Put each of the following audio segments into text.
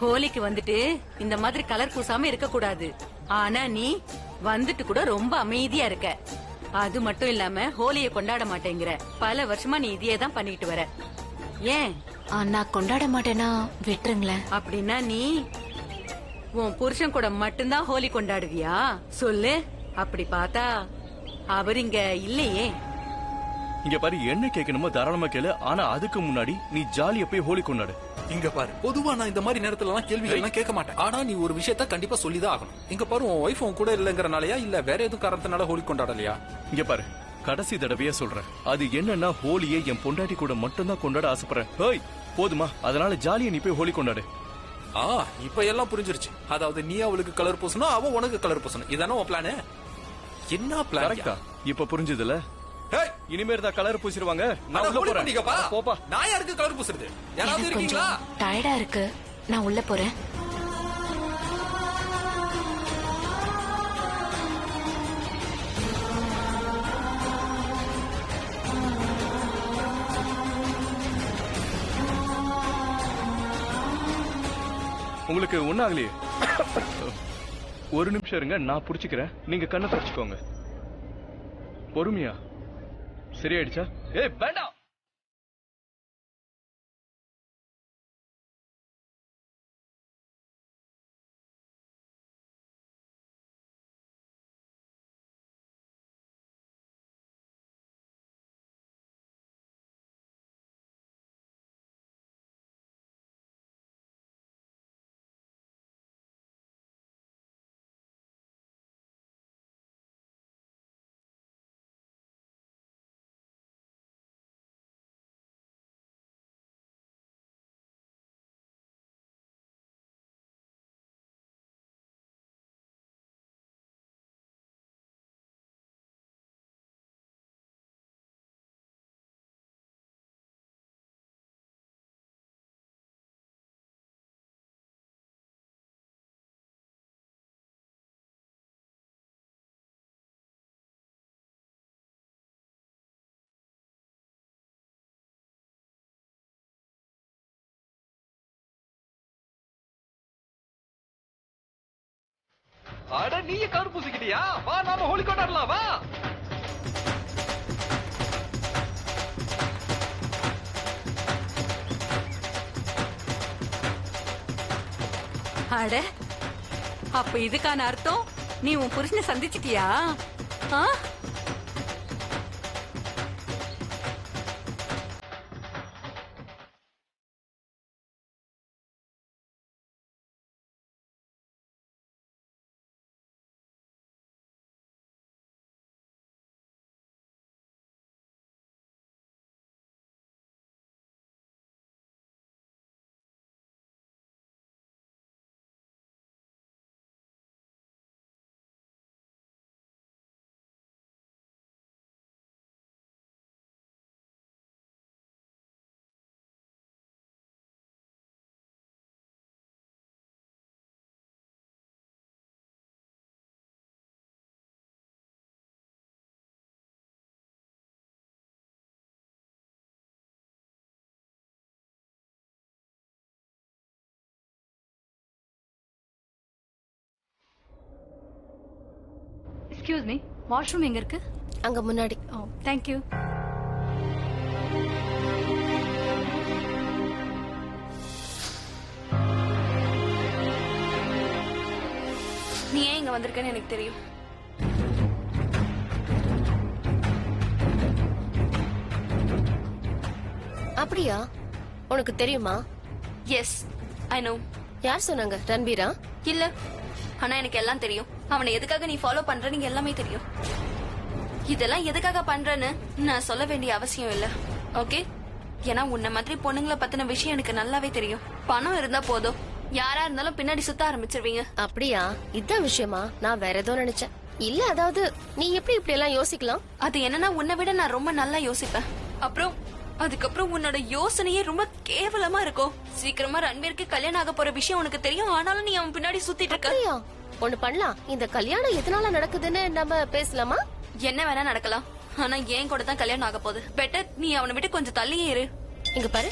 ஹோலிக்கு வந்துட்டு இந்த மாதிரி கலர் பூசாம இருக்க கூடாது. ஆனா நீ வந்துட்டு கூட ரொம்ப அமைதியா இருக்க. அது மட்டும் இல்லாம ஹோலிய கொண்டாட மாட்டேங்கிற. பல வருஷமா நீ இதையே தான் பண்ணிட்டு வர. ஏன் நான் கொண்டாட மாட்டேனா விட்டுருங்களேன். அப்படின்னா நீ உன் புருஷன் கூட மட்டும்தான் ஹோலி கொண்டாடுவியா? சொல்லு. அப்படி பார்த்தா அவர் இங்க இல்லையே. இங்க பாரு, என்ன கேட்கணுமோ தாராளமா கேளு. ஆனா அதுக்கு முன்னாடி நீ ஜாலியா போய் ஹோலி கொண்டாடு. இங்க பாரு, பொதுவா நான் இந்த மாதிரி நேரத்துல எல்லாம் கேள்விகள் எல்லாம் கேட்க மாட்டேன். ஆனா நீ ஒரு விஷயத்த கண்டிப்பா சொல்லிதான் ஆகணும். இங்க பாரு, உன் ஒய்ஃப் உன் கூட இல்லங்கறனாலயா இல்ல வேற எதுவும் காரணத்தினால ஹோலி கொண்டாடலையா? இங்க பாரு, கடைசி தடவையா சொல்றேன். அது என்னன்னா ஹோலியை என் பொண்டாட்டி கூட மட்டும்தான் கொண்டாட ஆசைப்படுறேன். ஹோய் போதுமா? அதனால ஜாலியா நீ போய் ஹோலி கொண்டாடு. இப்ப எல்லாம் புரிஞ்சிருச்சு. அதாவது நீ அவளுக்கு கலர் பூசணும், அவ உனக்கு கலர் பூசணும். இதானே உன் பிளானு? என்ன பிளான்? கரெக்டா? இப்ப புரிஞ்சதுல? இனிமேல் தான் கலர் பூசிடுவாங்க. நான் உள்ள போறேன். போப்பா. நான் யாருக்கு கலர் பூசுறது? யாராவது இருக்கீங்களா? டயர்டா இருக்கு, நான் உள்ள போறேன். உங்களுக்கு ஒன்னாகலையே. ஒரு நிமிஷம் இருங்க, நான் புடிச்சுக்கிறேன். நீங்க கண்ணை தொடச்சுக்கோங்க. பொறுமையா. சரியாயிடுச்சா? ஏய் வேண்டாம். அட நீயே கலர் பூசிக்கிட்டியா? வா நாம ஹோலி கொண்டாடலாம் வா. அட அப்ப இதுக்கான அர்த்தம் நீ உன் புருஷனை சந்திச்சிட்டியா? எக்ஸ்கியூஸ் மீ, வாஷ்ரூம் எங்க இருக்கு? அங்க முன்னாடி. Oh thank you. நீ ஏன் இங்க வந்திருக்கன்னு எனக்கு தெரியும். அப்படியா? உனக்கு தெரியுமா? Yes I know. யார் சொன்னாங்க? ரன்பீரா? இல்ல, ஆனா எனக்கு எல்லாம் தெரியும். அவனை எதுக்காக நீ ஃபாலோ பண்ற நீங்க எல்லாமே தெரியும். இதெல்லாம் எதுக்காக பண்றேன்னு நான் சொல்ல வேண்டிய அவசியம் இல்ல. ஓகே? ஏன்னா உன்ன மாதிரி பொண்ணுங்களை பத்தின விஷயம் எனக்கு நல்லாவே தெரியும். பணம் இருந்தா போதும், யாரா இருந்தாலும் பின்னாடி சுத்த ஆரம்பிச்சிருவீங்க. அப்படியா? இதான் விஷயமா? நான் வேற ஏதோ நினைச்சேன். இல்ல, அதாவது நீ எப்படி இப்படி எல்லாம் யோசிக்கலாம்? அது என்னன்னா உன்னை விட நான் ரொம்ப நல்லா யோசிப்பேன். அப்புறம் அதுக்கப்புறம் உன்னோட யோசனையே ரொம்ப கேவலமா இருக்கும். சீக்கிரமா ரன்வீருக்கு கல்யாணம் ஆக போற விஷயம் உனக்கு தெரியும், ஆனாலும் நீ அவன் பின்னாடி சுத்திட்டு இருக்க. ஒண்ணு பண்ணலாம். இந்த கல்யாணம் எதனால நடக்குதுன்னு நம்ம பேசலாமா? என்ன வேணா நடக்கலாம், ஆனா ஏன் கூட தான் கல்யாணம் ஆக போகுது. பெட்டர் நீ அவனை விட்டு கொஞ்சம் தள்ளியே இரு. இங்க பாரு,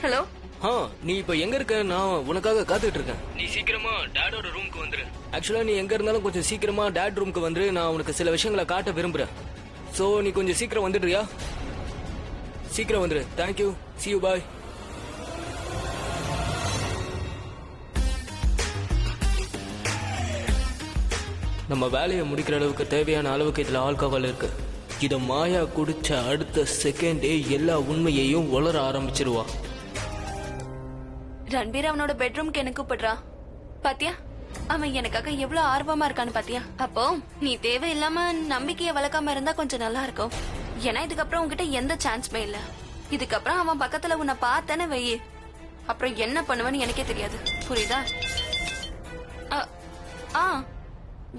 ஹலோ நீ இப்ப எங்க இருக்க? நான் உனக்காக காத்துட்டு இருக்கேன். நீ சீக்கிரமா டாடோட ரூமுக்கு வந்துரு. ஆக்சுவலா நீ எங்க இருந்தாலும் கொஞ்சம் சீக்கிரமா டாட் ரூமுக்கு வந்துரு. நான் உனக்கு சில விஷயங்களை காட்ட விரும்புறேன். சோ நீ கொஞ்சம் சீக்கிரம் வந்துடுறியா? சீக்கிரம் வந்துரு. தேங்க்யூ. see you bye. நம்ம வேலையை முடிக்கிற அளவுக்கு தேவையான அளவுக்கு இதுல ஆல்கஹால் இருக்கு. இத மாயா குடிச்ச அடுத்த செகண்டே எல்லா உண்மையையும் உளர ஆரம்பிச்சிருவா. ரன்பீர் அவனோட பெட்ரூம்க்கு என்ன கூப்பிடுறா பாத்தியா? அவன் எனக்காக எவ்வளவு ஆர்வமா இருக்கான்னு பாத்தியா? அப்போ நீ தேவையில்லாம நம்பிக்கைய வளர்க்காம இருந்தா கொஞ்சம் நல்லா இருக்கும். ஏன்னா இதுக்கப்புறம் உன்கிட்ட எந்த சான்ஸ்மே இல்ல. இதுக்கப்புறம் அவன் பக்கத்துல உன்னை பார்த்தேன்னு வெயி, அப்புறம் என்ன பண்ணுவேன்னு எனக்கே தெரியாது. புரியுதா?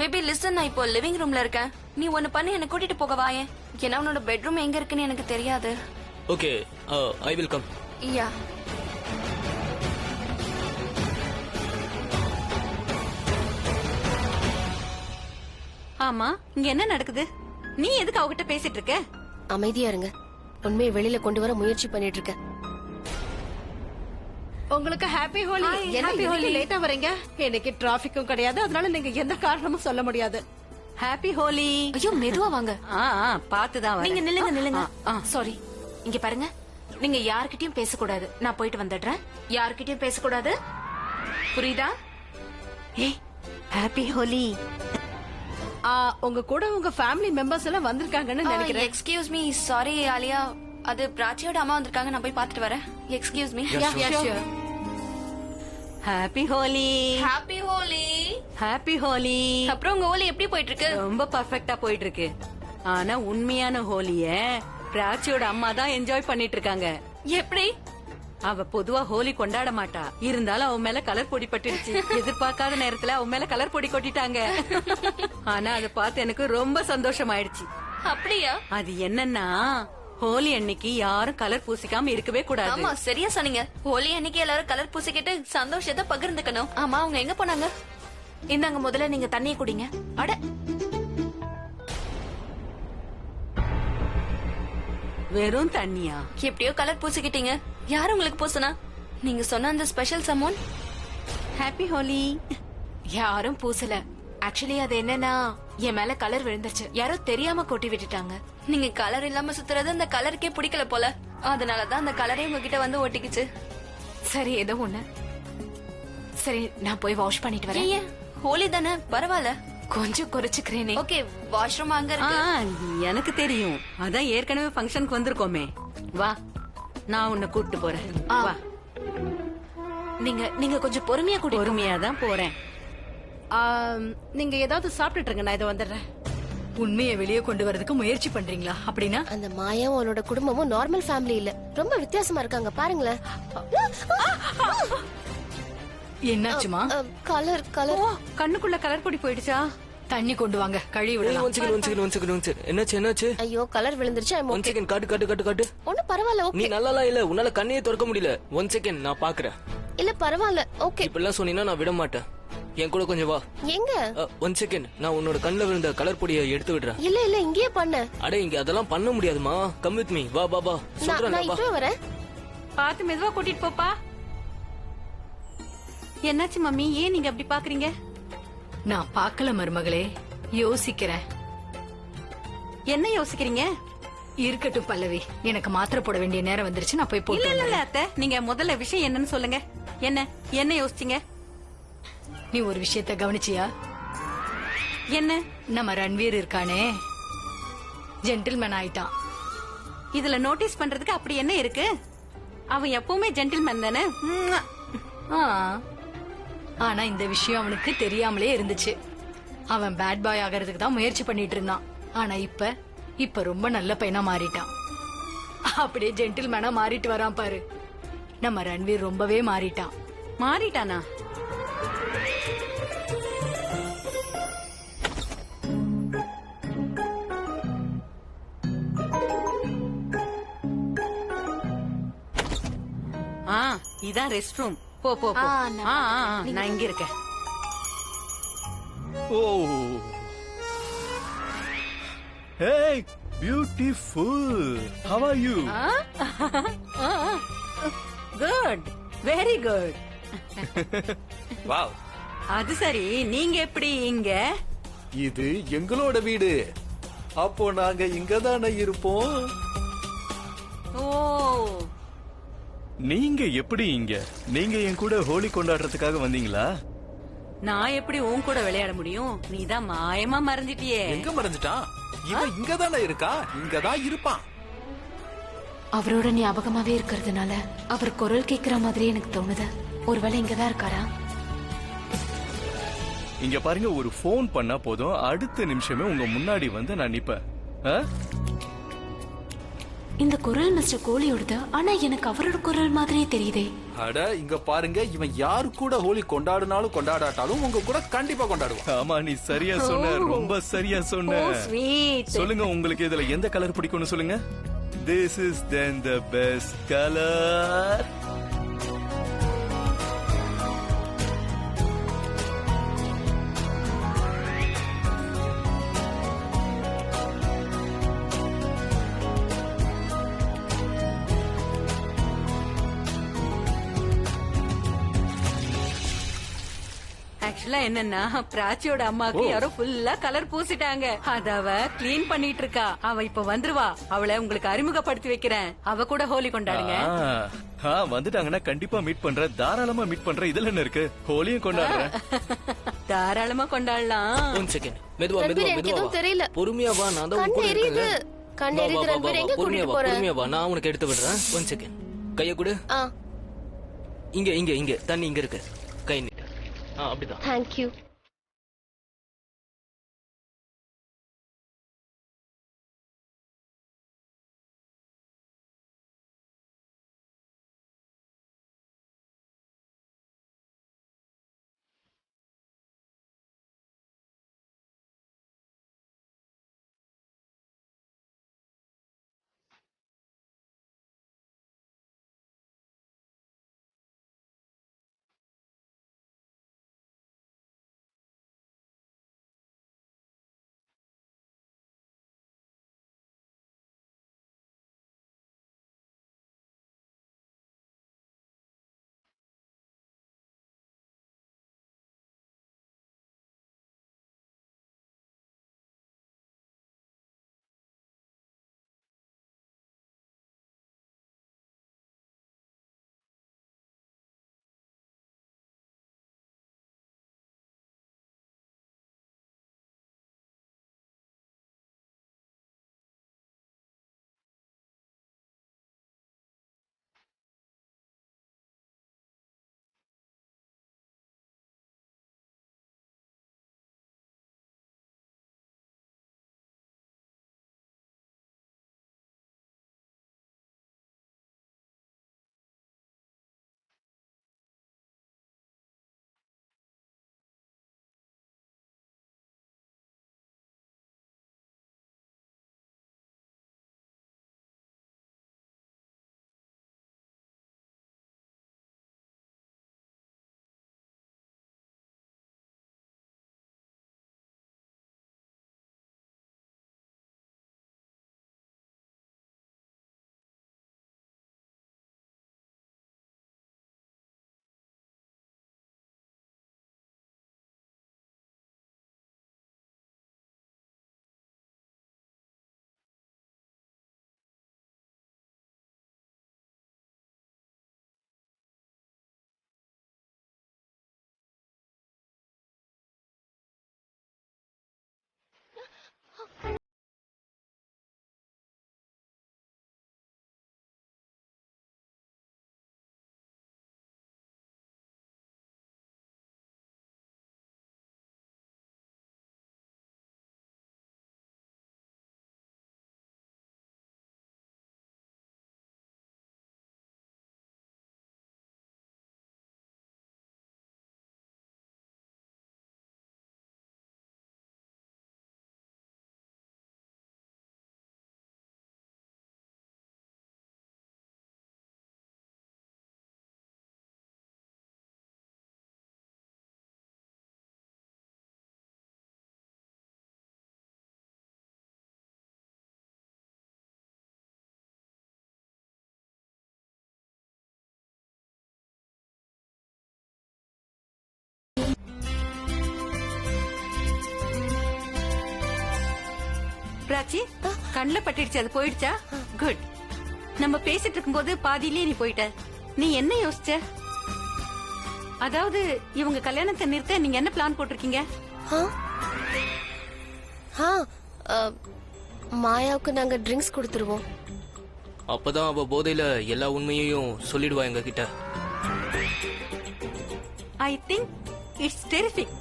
பேபி லிசன், நான் இப்போ லிவிங் ரூம்ல இருக்கேன். நீ ஒன்னு பண்ணி என்ன கூட்டிட்டு போக வாயே. ஏன்னா உன்னோட பெட்ரூம் எங்க இருக்குன்னு எனக்கு தெரியாது. Okay, I will come. Yeah. ஆமா, இங்க என்ன நடக்குது? நீ எதுக்கு அவகிட்ட பேசிட்டு இருக்க? அமைதியா இருங்க. உண்மையை வெளியில கொண்டு வர முயற்சி பண்ணிட்டு இருக்கேன். உங்களுக்கு ஹாப்பி ஹோலி. Happy Holi. லேட்டா வரீங்க. இன்னைக்கு டிராபிக்கும் கிடையாது, அதனால நீங்க எந்த காரணமும் சொல்ல முடியாது. ஹாப்பி ஹோலி. ஐயோ மெதுவா வாங்க. பாத்துதான் நீங்க நில்லுங்க நில்லுங்க. சாரி. இங்க பாருங்க, நீங்க யார்கிட்டயும் பேசக்கூடாது. நான் போயிட்டு வந்துடுறேன். யார்கிட்டயும் பேசக்கூடாது, புரியுதா? ஹாப்பி ஹோலி. உங்க கூட உங்க ஃபேமிலி மெம்பர்ஸ் எல்லாம் வந்திருக்காங்கன்னு நினைக்கிறேன். எக்ஸ்கியூஸ் மீ, சாரி ஆலியா, அது பிராச்சியோட அம்மா வந்திருக்காங்க. நான் போய் பாத்துட்டு வரேன். Excuse me. Happy Holi. Happy Holi. Happy Holi. அப்புறம் உங்க ஹோலி எப்படி போயிட்டு இருக்கு? ரொம்ப பர்ஃபெக்ட்டா போயிட்டு இருக்கு. ஆனா உண்மையான ஹோலிய பிராச்சியோட அம்மா தான் என்ஜாய் பண்ணிட்டு இருக்காங்க. எப்படி? அவ பொதுவா ஹோலி கொண்டாட மாட்டா. இருந்தாலும் அவன் மேல கலர் பொடி பட்டுடுச்சு. எதிர்பார்க்காத நேரத்துல அவன் மேல கலர் பொடி கொட்டிட்டாங்க. ஆனா அதை பார்த்து எனக்கு ரொம்ப சந்தோஷம் ஆயிடுச்சு. அப்படியா? அது என்னன்னா, ஹோலி அன்னைக்கு யாரும் கலர் பூசிக்காம இருக்கவே கூடாது. ஆமா, சரியா சொன்னீங்க. ஹோலி அன்னைக்கு எல்லாரும் கலர் பூசிக்கிட்டு சந்தோஷத்தை பகிர்ந்துக்கணும். ஆமா, அவங்க எங்க போனாங்க? இந்தாங்க, முதல்ல நீங்க தண்ணியை குடிங்க. அட, வெறும் தண்ணியா? எப்படியோ கலர் பூசிக்கிட்டீங்க. யார் உங்களுக்கு பூசினா? நீங்க சொன்ன அந்த ஸ்பெஷல் சம்மோன். ஹாப்பி ஹோலி. யாரும் பூசல. ஆக்சுவலி அது என்னன்னா, என் மேல கலர் விழுந்துருச்சு. யாரோ தெரியாம கொட்டி விட்டுட்டாங்க. நீங்க கலர் இல்லாம சுத்துறது அந்த கலருக்கே பிடிக்கல போல. அதனாலதான் அந்த கலரே உங்ககிட்ட வந்து ஒட்டிக்குச்சு. சரி, ஏதோ ஒண்ணு. சரி, நான் போய் வாஷ் பண்ணிட்டு வரேன். ஹோலி தானே, பரவாயில்ல. கொஞ்சம் குறைச்சுக்கிறேனே. ஓகே, வாஷ்ரூம் அங்க இருக்கு. எனக்கு தெரியும். அதான் ஏற்கனவே ஃபங்க்ஷனுக்கு வந்திருக்கோமே. வா, நான் உன்னை கூட்டிட்டு போறேன். வா. நீங்க கொஞ்சம் பொறுமையா கூட்டி. பொறுமையா தான் போறேன். நீங்க ஏதாவது சாப்பிட்டுட்டு இருங்க, நான் இதை வந்துடுறேன். உண்மையை வெளியே கொண்டு வரதுக்கு முயற்சி பண்றீங்களா? அப்படின்னா அந்த மாயாவும் அவளோட குடும்பமும் நார்மல் ஃபேமிலி இல்ல, ரொம்ப வித்தியாசமா இருக்காங்க. பாருங்களேன். என்னாச்சுமா? Colour colour. கண்ணுக்குள்ள கலர் பொடி போயிடுச்சா? தண்ணி கொண்டு வாங்க, கழுவி விடலாம். One second. என்னாச்சு? ஐயோ, கலர் விழுந்துருச்சு. One second. காட்டு. ஒண்ணு பரவாயில்ல. நீ ஓகே. நல்லா இல்ல, உன்னால கண்ணையே திறக்க முடியல. ஒன் செகண்ட், நான் பாக்குறேன். இல்ல பரவாயில்ல. ஓகே. இப்பெல்லாம் சொன்னீங்கன்னா நான் விட மாட்டேன். என் கூட கொஞ்சம் வா. எங்க? ஒன் செகண்ட், நான் உன்னோட கண்ணுல விழுந்த கலர் பொடியை எடுத்து விடுறேன். இல்ல இங்கேயே பண்ண. அட, இங்க அதெல்லாம் பண்ண முடியாதுமா. Come with me. வா சொல்றேன். நான் இப்பவே வரேன். பார்த்து மெதுவா கூட்டிட்டு போப்பா. என்னாச்சு மம்மி, ஏன் நீங்க அப்படி பாக்குறீங்க? நான் பார்க்கல மருமகளே, யோசிக்கிறேன். என்ன யோசிக்கிறீங்க? இருக்கட்டும் பல்லவி, எனக்கு மாத்திரை போட வேண்டிய நேரம் வந்துருச்சு. நான் போய் போட்டு இல்ல வந்துடுறேன். அத்தை, நீங்க முதல்ல விஷயம் என்னன்னு சொல்லுங்க. என்ன யோசிச்சீங்க? நீ ஒரு விஷயத்த கவனிச்சியா? என்ன? நம்ம ரன்வீர் இருக்கானே, ஜென்டில்மேன் ஆயிட்டான். இதுல நோட்டீஸ் பண்றதுக்கு அப்படி என்ன இருக்கு? அவன் எப்பவுமே ஜென்டில்மேன் தானே. ஆனா இந்த விஷயம் அவனுக்கு தெரியாமலே இருந்துச்சு. அவன் பேட் பாய் ஆகிறதுக்கு தான் முயற்சி பண்ணிட்டு இருந்தான். ஆனா இப்ப ரொம்ப நல்ல பையனா மாறிட்டான். அப்படியே ஜென்டில்மேனா மாறிட்டு வரான் பாரு. நம்ம ரன்வீர் ரொம்பவே மாறிட்டான். மாறிட்டானா? இதான் ரெஸ்ட் ரூம். போ. நான் இங்க இருக்கேன். Oh. Hey, beautiful. How are you? Good. Good, very good. Wow, அது சரி, நீங்க எப்படி இங்க? இது எங்களோட வீடு. அப்போ நாங்க இங்கதானே இருப்போம். ஓ, நீங்க எப்படி இங்க? நீங்க என் கூட ஹோலி கொண்டாடுறதுக்காக வந்தீங்களா? நான் எப்படி உன் கூட விளையாட முடியும்? நீதான் மாயமா மறைஞ்சிட்டியே. எங்க மறைஞ்சிட்டான்? இவன் இங்கதானே இருக்கா, இங்கதான் இருப்பான். அவரோட ஞாபகமாவே இருக்கிறதுனால அவர் குரல் கேக்குற மாதிரி எனக்கு தோணுது. ஒருவேளை இங்கதான் இருக்காரா? இங்க பாருங்க, ஒரு ஃபோன் பண்ணா போதும், அடுத்த நிமிஷமே உங்க முன்னாடி வந்து நான் நிப்பேன். ஆ? இந்த குரல் மிஸ்டர் கோலியோடது, ஆனா எனக்கு அவரோட குரல் மாதிரியே தெரியுதே. அட இங்க பாருங்க, இவன் யாரு கூட ஹோலி கொண்டாடினாலும் கொண்டாடாட்டாலும் உங்க கூட கண்டிப்பா கொண்டாடுவான். ஆமா, நீ சரியா சொன்ன, ரொம்ப சரியா சொன்ன. ஸ்வீட். சொல்லுங்க, உங்களுக்கு இதுல எந்த கலர் பிடிக்கும்னு சொல்லுங்க. This is then the best color. ஆக்சுவலா என்னன்னா, பிராச்சியோட அம்மாக்கு யாரோ ஃபுல்லா கலர் பூசிட்டாங்க. அத அவ கிளீன் பண்ணிட்டு இருக்கா. அவ இப்ப வந்துருவா. அவளை உங்களுக்கு அறிமுகப்படுத்தி வைக்கிறேன். அவ கூட ஹோலி கொண்டாடுங்க. வந்துட்டாங்கன்னா கண்டிப்பா மீட் பண்றேன், தாராளமா மீட் பண்றேன். இதுல என்ன இருக்கு, ஹோலியும் கொண்டாடுறேன். தாராளமா கொண்டாடலாம். ஒன் செகண்ட், மெதுவா ரன்பீர், மெதுவா எனக்கு மெதுவா எதுவும் தெரியல. பொறுமையா வா, நான் தான் உன் கண் கூட எரியுது. இருக்கேன். கண் வா, எரியுது வா, வா, ரன்பீர், வா, எங்க பொறுமையா கூட்டிட்டு வா, போற? பொறுமையா வா, நான் உனக்கு எடுத்து விடுறேன். ஒன் செகண்ட், கைய கொடு. ஆ, இங்க இங்க இங்க தண்ணி இங்க இருக்கு, கை நீட்டு. அப்படிதான். தேங்க்யூ. பிராச்சி கண்ணுல பட்டுடுச்சு, அது போயிடுச்சா? குட். நம்ம பேசிட்டு இருக்கும்போது பாதியிலேயே நீ போயிட்ட. நீ என்ன யோசிச்ச? அதாவது இவங்க கல்யாணத்தை நிறுத்த நீங்க என்ன பிளான் போட்டிருக்கீங்க? மாயாவுக்கு நாங்க ட்ரிங்க்ஸ் கொடுத்துருவோம். அப்பதான் அவ போதையில எல்லா உண்மையையும் சொல்லிடுவா எங்க கிட்ட. I think it's terrific.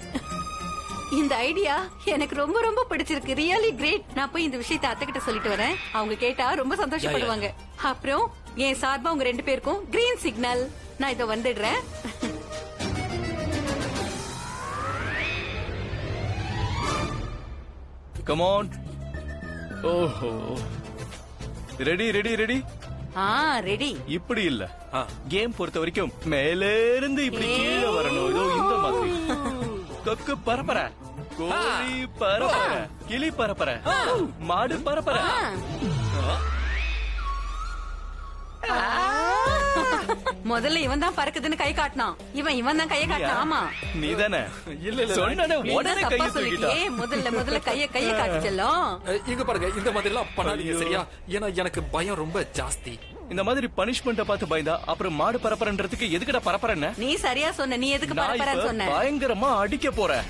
இந்த ஐடியா எனக்கு ரொம்ப ரொம்ப பிடிச்சிருக்கு. Really great. நான் போய் இந்த விஷயத்தை அத்தை கிட்ட சொல்லிட்டு வரேன். அவங்க கேட்டா ரொம்ப சந்தோஷப்படுவாங்க. அப்புறம் என் சார்பா உங்க 2 பேருக்கும் கிரீன் சிக்னல். நான் இத வந்துடுறேன். Come on. ஓஹோ, ரெடி ரெடி ரெடி. ரெடி. இப்படி இல்ல, கேம் பொறுத்த வரைக்கும் மேலே இருந்து இப்படி கீழே வரணும். இதோ இந்த மாதிரி. கொக்கு பரப்பர, கோழி பரப்பர, கிளி பரப்பர, மாடு பரப்பர. முதல்ல இவன் தான் பறக்குதுன்னு கை காட்டினான். இவன் தான் கையை காட்டினான். ஆமா, நீதானே? இல்ல இல்ல சொன்னனே உடனே தப்பா கையை தூக்கிட்டா. சொல்லிட்டியே. முதல்ல கையை காட்டி செல்லும். இங்க பாருங்க, இந்த மாதிரி எல்லாம் பண்ணாதீங்க சரியா? ஏன்னா எனக்கு பயம் ரொம்ப ஜாஸ்தி. இந்த மாதிரி பனிஷ்மெண்ட்ட பார்த்து பயந்தா அப்புறம் மாடு பரப்பரன்றதுக்கு எதுக்குடா பரப்பறன்னு? நீ சரியா சொன்ன. நீ எதுக்கு நான் பரப்பறன்னு இப்ப சொன்ன? பயங்கரமா அடிக்க போறேன்.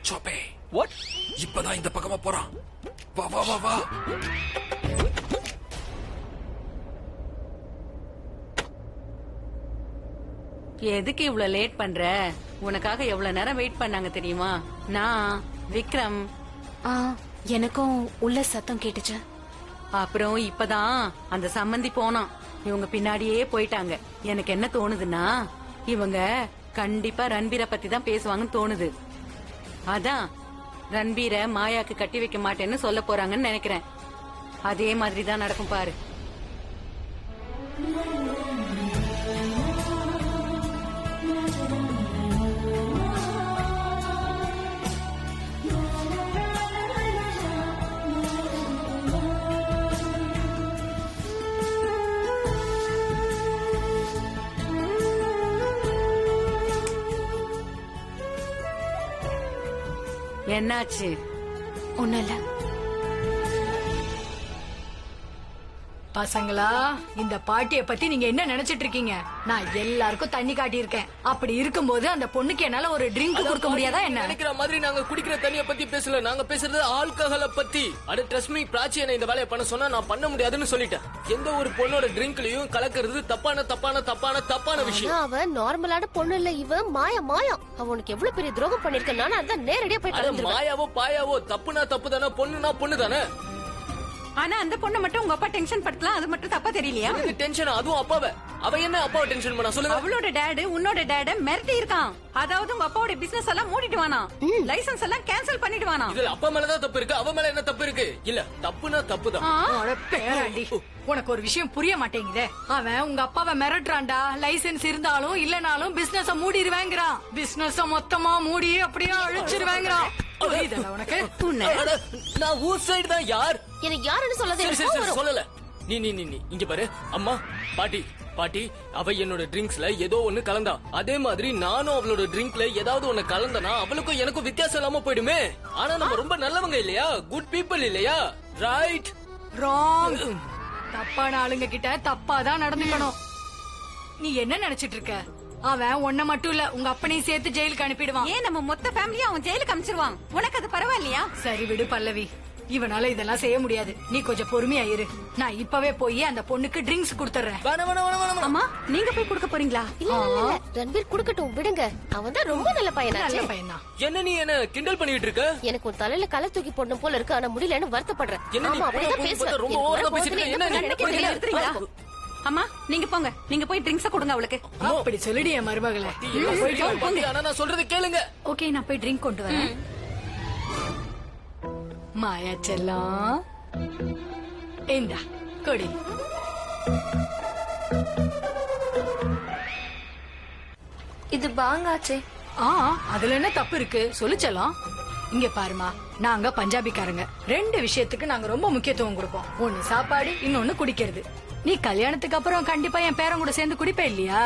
சோபே, வாட்? இப்பதான் இந்த பக்கமா போறான். வா வா வா வா. எதுக்கு இவ்வளவு லேட் பண்ற? உனக்காக எவ்வளவு நேரம் வெயிட் பண்ணாங்க தெரியுமா? நான், விக்ரம். எனக்கும் உள்ள சத்தம் கேட்டுச்சு. அப்புறம் இப்பதான் அந்த சம்மந்தி போனான். இவங்க பின்னாடியே போயிட்டாங்க. எனக்கு என்ன தோணுதுன்னா, இவங்க கண்டிப்பா ரன்பீரை பத்தி தான் பேசுவாங்கன்னு தோணுது. அதான் ரன்பீரை மாயாக்கு கட்டி வைக்க மாட்டேன்னு சொல்ல போறாங்கன்னு நினைக்கிறேன். அதே மாதிரி தான் நடக்கும் பாரு. என்னாச்சு? ஒண்ணும் இல்ல. பசங்களா, இந்த பாட்டிய பத்தி நீங்க என்ன நினைச்சிட்டு இருக்கீங்க? நான் எல்லாருக்கும் தண்ணி காட்டி இருக்கேன். அப்படி இருக்கும்போது அந்த பொண்ணுக்கு என்னால ஒரு ட்ரிங்க் கொடுக்க முடியாதா என்ன? நினைக்கிற மாதிரி நாங்க குடிக்கிற தண்ணிய பத்தி பேசல. நாங்க பேசுறது ஆல்கஹால பத்தி. அட ட்ரஸ்ட் மீ, பிராச்சி என்ன இந்த வேலையை பண்ண சொன்னா நான் பண்ண முடியாதுன்னு சொல்லிட்டேன். எந்த ஒரு பொண்ணோட ட்ரிங்க்லயும் கலக்கிறது தப்பான விஷயம். அவ நார்மலான பொண்ணு இல்ல. இவ மாயா. அவனுக்கு எவ்வளவு பெரிய துரோகம் பண்ணிருக்கேன். நான் அதான் நேரடியா போய் கலந்துருவேன். மாயாவோ பாயாவோ தப்புனா தப்பு தானே, பொண்ணுனா பொண்ணு தானே. ஆனா அந்த பொண்ணை மட்டும் உங்க அப்பா டென்ஷன் படுத்தலாம். அது மட்டும் தப்பா தெரியலையா? டென்ஷன், அதுவும் அப்பாவை. அவ என்ன அப்பாவை டென்ஷன் பண்ணா சொல்லுங்க? அவளோட டேடு உன்னோட டேட மிரட்டி இருக்கான். அதாவது உங்க அப்பாவோட பிசினஸ் எல்லாம் மூடிட்டு வானா, லைசன்ஸ் எல்லாம் கேன்சல் பண்ணிட்டு வானா. இதுல அப்பா மேலதான் தப்பு இருக்கு, அவ மேல என்ன தப்பு இருக்கு? இல்ல, தப்புனா தப்புதான். உனக்கு ஒரு விஷயம் புரிய மாட்டேங்குதே. அவன் உங்க அப்பாவை மிரட்டுறான்டா. லைசன்ஸ் இருந்தாலும் இல்லனாலும் பிசினஸ் மூடிடுவேங்கிறான். பிசினஸ் மொத்தமா மூடி அப்படியே அழிச்சிருவேங்கிறான். உனக்கு நான் ஊர் சைடு தான். யார் எனக்கு யாருன்னு சொல்லாத. சொல்லல. நீ இங்க பாரு. அம்மா, பாட்டி, அவ என்னோட ட்ரிங்க்ஸ்ல ஏதோ ஒண்ணு கலந்தா. அதே மாதிரி நானும் அவளோட ட்ரிங்க்ல ஏதாவது ஒண்ணு கலந்தனா அவளுக்கும் எனக்கும் வித்தியாசம் இல்லாம போயிடுமே. ஆனா நம்ம ரொம்ப நல்லவங்க இல்லையா? குட் பீப்புள் இல்லையா? ரைட்? ராங். தப்பான ஆளுங்க கிட்ட தப்பாதான் நடந்துக்கணும். நீ என்ன நினைச்சிட்டு இருக்க? அவன் உன்ன மட்டும் இல்ல, உங்க அப்பனையும் சேர்த்து ஜெயிலுக்கு அனுப்பிடுவான். ஏன் நம்ம மொத்த ஃபேமிலியும் அவன் ஜெயிலுக்கு அனுப்பிச்சிருவான். உனக்கு அது பரவாயில்லையா? சரி விடு பல்லவி, இவனால இதெல்லாம் செய்ய முடியாது. நீ கொஞ்சம் பொறுமையா இரு. நான் இப்பவே போய் அந்த பொண்ணுக்கு ட்ரிங்க்ஸ் கொடுத்துறேன். அம்மா, நீங்க போய் கொடுக்க போறீங்களா? இல்ல ரன்பீர் குடுக்கட்டும், விடுங்க. அவன் தான் ரொம்ப நல்ல பையனாச்சே. நல்ல பையன் தான். என்ன நீ என்ன கிண்டல் பண்ணிட்டு இருக்க? எனக்கு உன் தலையில கலை தூக்கி போடணும் போல இருக்கு. ஆனா முடியலன்னு வருத்தப்படுறேன். என்ன நீ ஆமா, அப்படிதான் பேசுவேன். ரொம்ப ஓவரா பேசிட்டு இருக்க. என்ன நினைக்கிறீங்களா? நிறுத்துறீங்களா? அம்மா, நீங்க போங்க. நீங்க போய் ட்ரிங்க்ஸ் கொடுங்க அவளுக்கு. அப்படி சொல்லிடு என் மருமகளே. ஆனா நான் சொல்றது கேளுங்க. ஓகே, நான் போய் ட்ரிங்க் கொண்டு வரேன். மாயா செல்லம், இந்தா கொடி. இது பாங்காச்சே. அதுல என்ன தப்பு இருக்கு? சொல்லிச்சலாம். இங்க பாருமா, நாங்க பஞ்சாபிக்காரங்க. 2 விஷயத்துக்கு நாங்க ரொம்ப முக்கியத்துவம் கொடுப்போம். ஒண்ணு சாப்பாடு, இன்னொன்னு குடிக்கிறது. நீ கல்யாணத்துக்கு அப்புறம் கண்டிப்பா என் பேரன் கூட சேர்ந்து குடிப்ப இல்லையா?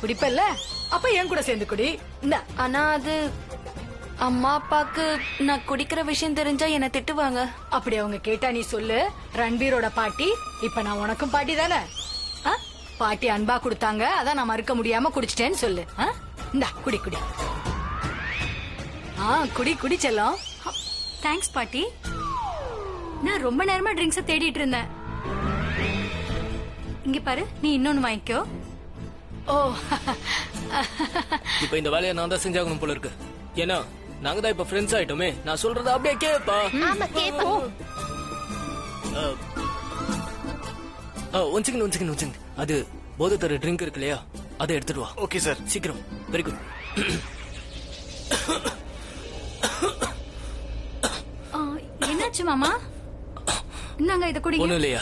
குடிப்பல்ல, அப்ப என் கூட சேர்ந்து குடி. இந்த ஆனா அது அம்மா அப்பாக்கு நான் குடிக்கிற விஷயம் தெரிஞ்சா என்ன திட்டுவாங்க. அப்படி அவங்க கேட்டா நீ சொல்லு, ரன்பீரோட பாட்டி இப்ப நான் உனக்கும் பாட்டி தானே. பாட்டி அன்பா கொடுத்தாங்க, அதான் நான் மறுக்க முடியாம குடிச்சிட்டேன்னு சொல்லு. இந்தா குடி குடி. குடி குடி செல்லம். தேங்க்ஸ் பாட்டி. நான் ரொம்ப நேரமா ட்ரிங்க்ஸ தேடிட்டு இருந்தேன். இங்க பாரு, நீ இன்னொன்னு வாங்கிக்கோ. ஓ இப்ப இந்த வேலையை நான் தான் செஞ்சாகணும் போல இருக்கு. ஏன்னா நாங்க தான் இப்ப ஃப்ரெண்ட்ஸ் ஆயிட்டோமே. நான் சொல்றத அப்படியே கேப்பா. ஆமா கேப்பா. ஒன்சிங்க அது போதை தர ட்ரிங்க் இருக்கு இல்லையா, அதை எடுத்துட்டு வா. Okay sir. சீக்கிரம். Very good. என்னாச்சு மாமா? இந்தாங்க இத குடிங்க. ஒண்ணும் இல்லையா?